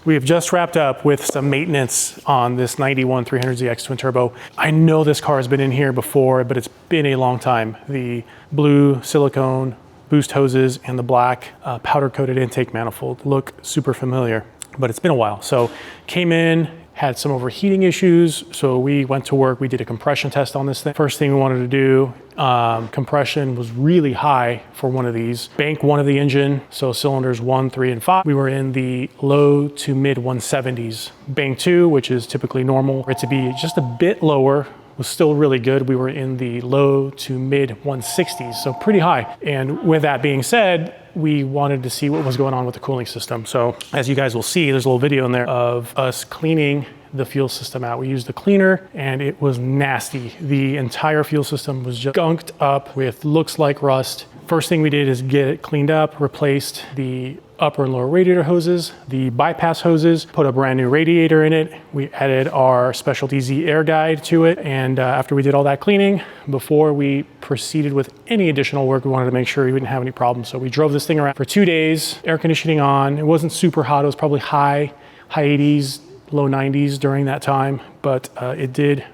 We have just wrapped up with some maintenance on this 91 300ZX twin turbo. I know this car has been in here before, but it's been a long time. The blue silicone boost hoses and the black powder coated intake manifold look super familiar, but it's been a while. So came in, had some overheating issues. So we went to work, we did a compression test on this thing. First thing we wanted to do, compression was really high for one of these. Bank one of the engine, so cylinders 1, 3, and 5. We were in the low to mid 170s. Bank 2, which is typically normal, for it to be just a bit lower, was still really good. We were in the low to mid 160s, so pretty high. And with that being said, we wanted to see what was going on with the cooling system. So as you guys will see, there's a little video in there of us cleaning the fuel system out. We used the cleaner and it was nasty. The entire fuel system was just gunked up with looks like rust. First thing we did is get it cleaned up, replaced the upper and lower radiator hoses, the bypass hoses, put a brand new radiator in it. We added our Specialty Z air guide to it. And after we did all that cleaning, before we proceeded with any additional work, we wanted to make sure we wouldn't have any problems. So we drove this thing around for 2 days, air conditioning on. It wasn't super hot. It was probably high 80s, low 90s during that time, but it did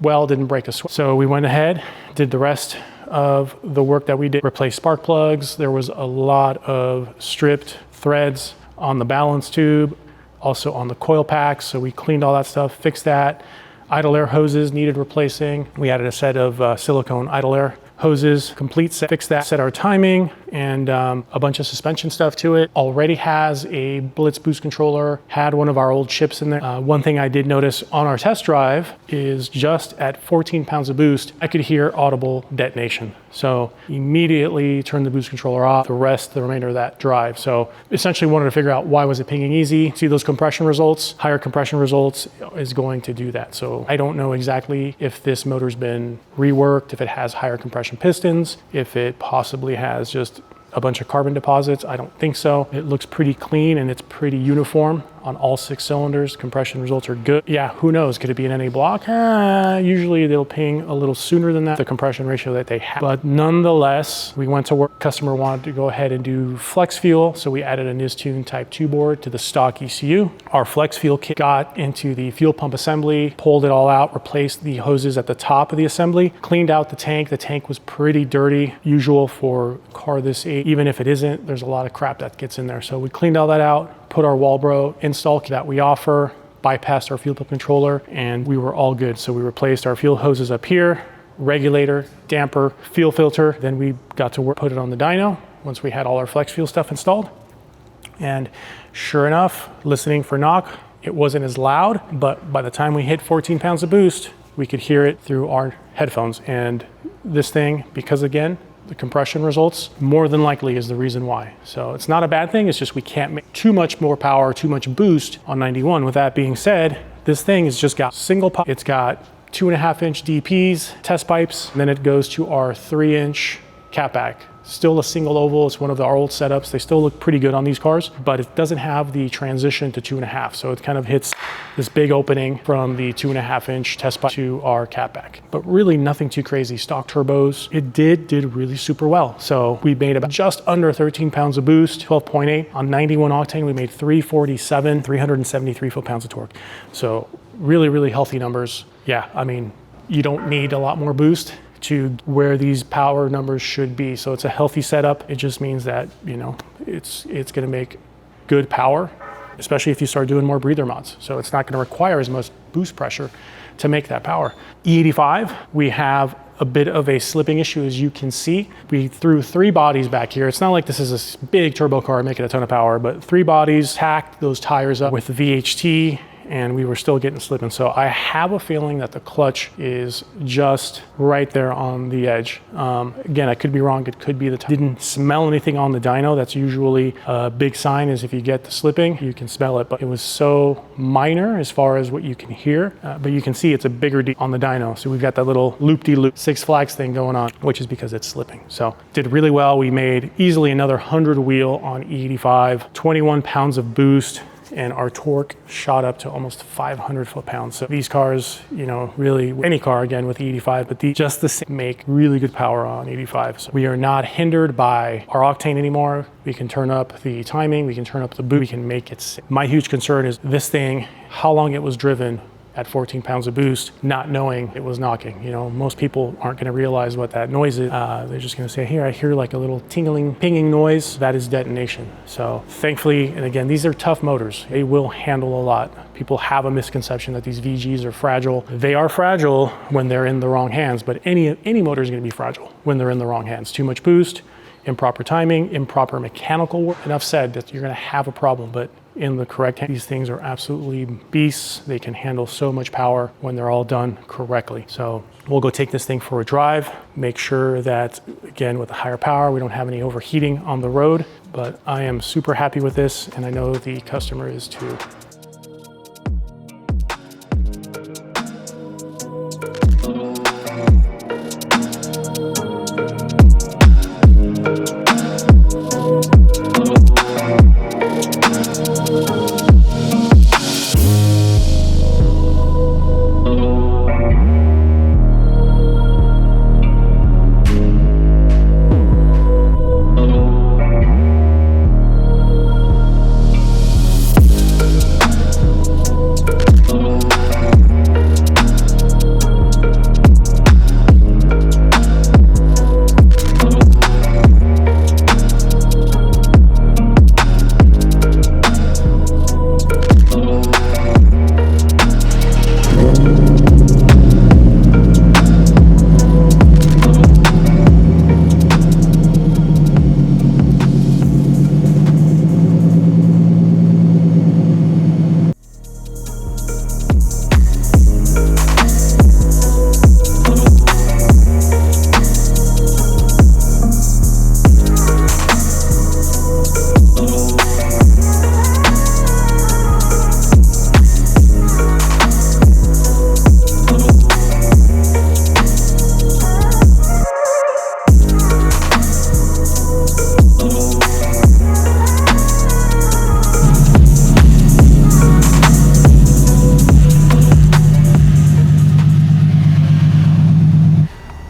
well, didn't break a sweat. So we went ahead, did the rest of the work that we did, replaced spark plugs. There was a lot of stripped threads on the balance tube, also on the coil packs. So we cleaned all that stuff, fixed that. Idle air hoses needed replacing. We added a set of silicone idle air hoses, complete set, fixed that, set our timing and a bunch of suspension stuff to it. Already has a Blitz boost controller, had one of our old chips in there. One thing I did notice on our test drive is just at 14 pounds of boost, I could hear audible detonation. So immediately turned the boost controller off, the remainder of that drive. So essentially wanted to figure out why was it pinging easy. See those compression results, higher compression results is going to do that. So I don't know exactly if this motor's been reworked, if it has higher compression pistons, if it possibly has just a bunch of carbon deposits. I don't think so. It looks pretty clean and it's pretty uniform on all 6 cylinders. Compression results are good. Yeah, who knows? Could it be an NA block? Usually they'll ping a little sooner than that, the compression ratio that they have. But nonetheless, we went to work. Customer wanted to go ahead and do flex fuel. So we added a Nissan Type 2 board to the stock ECU. Our flex fuel kit got into the fuel pump assembly, pulled it all out, replaced the hoses at the top of the assembly, cleaned out the tank. The tank was pretty dirty, usual for a car this age. Even if it isn't, there's a lot of crap that gets in there. So we cleaned all that out, put our Walbro install kit that we offer, bypassed our fuel pump controller, and we were all good. So we replaced our fuel hoses up here, regulator, damper, fuel filter. Then we got to work, put it on the dyno once we had all our flex fuel stuff installed. And sure enough, listening for knock, it wasn't as loud, but by the time we hit 14 pounds of boost, we could hear it through our headphones. And this thing, because again, the compression results more than likely is the reason why. So it's not a bad thing. It's just we can't make too much more power, too much boost on 91. With that being said, this thing has just got single pipe. It's got 2.5-inch DPs, test pipes, and then it goes to our 3-inch catback. Still a single oval. It's one of our old setups. They still look pretty good on these cars, but it doesn't have the transition to 2.5. So it kind of hits this big opening from the 2.5-inch test pipe to our catback, but really nothing too crazy. Stock turbos, it did really super well. So we made about just under 13 pounds of boost, 12.8 on 91 octane. We made 347, 373 foot-pounds of torque. So really healthy numbers. Yeah, I mean, you don't need a lot more boost to where these power numbers should be. So it's a healthy setup. It just means that, you know, it's gonna make good power, especially if you start doing more breather mods. So it's not gonna require as much boost pressure to make that power. E85, we have a bit of a slipping issue, as you can see. We threw 3 bodies back here. It's not like this is a big turbo car making a ton of power, but 3 bodies, tacked those tires up with the VHT, and we were still getting slipping. So I have a feeling that the clutch is just right there on the edge. Again, I could be wrong. It could be the didn't smell anything on the dyno. That's usually a big sign, is if you get the slipping, you can smell it. But it was so minor as far as what you can hear. But you can see it's a bigger D on the dyno. So we've got that little loop-de-loop Six Flags thing going on, which is because it's slipping. So did really well. We made easily another 100 wheel on E85, 21 pounds of boost. and our torque shot up to almost 500 foot-pounds. So these cars, you know, really, any car again with the 85, but just the same make really good power on 85. So we are not hindered by our Octane anymore. We can turn up the timing, we can turn up the boost, we can make it sit. My huge concern is this thing, how long it was driven at 14 pounds of boost, not knowing it was knocking. You know, most people aren't gonna realize what that noise is. They're just gonna say, here, I hear like a little tingling, pinging noise. That is detonation. So thankfully, and again, these are tough motors. They will handle a lot. People have a misconception that these VGs are fragile. They are fragile when they're in the wrong hands, but any motor is gonna be fragile when they're in the wrong hands. Too much boost, improper timing, improper mechanical work. Enough said that you're gonna have a problem, but in the correct hands, these things are absolutely beasts. They can handle so much power when they're all done correctly. So we'll go take this thing for a drive, make sure that, again, with the higher power, we don't have any overheating on the road, but I am super happy with this, and I know the customer is too.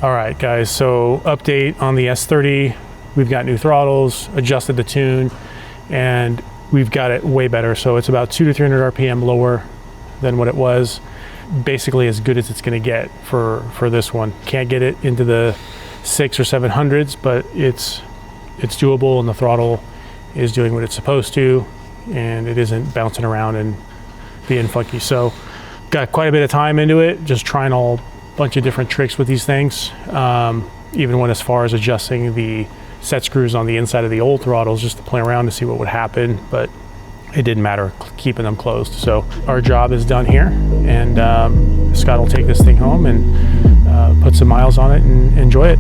All right, guys, so update on the S30. We've got new throttles, adjusted the tune, and we've got it way better. So it's about 200 to 300 RPM lower than what it was. Basically as good as it's gonna get for this one. Can't get it into the 600s or 700s, but it's doable, and the throttle is doing what it's supposed to, and it isn't bouncing around and being funky. So got quite a bit of time into it, just trying a bunch of different tricks with these things. Even went as far as adjusting the set screws on the inside of the old throttles just to play around to see what would happen, but it didn't matter keeping them closed. So our job is done here, and Scott will take this thing home and put some miles on it and enjoy it.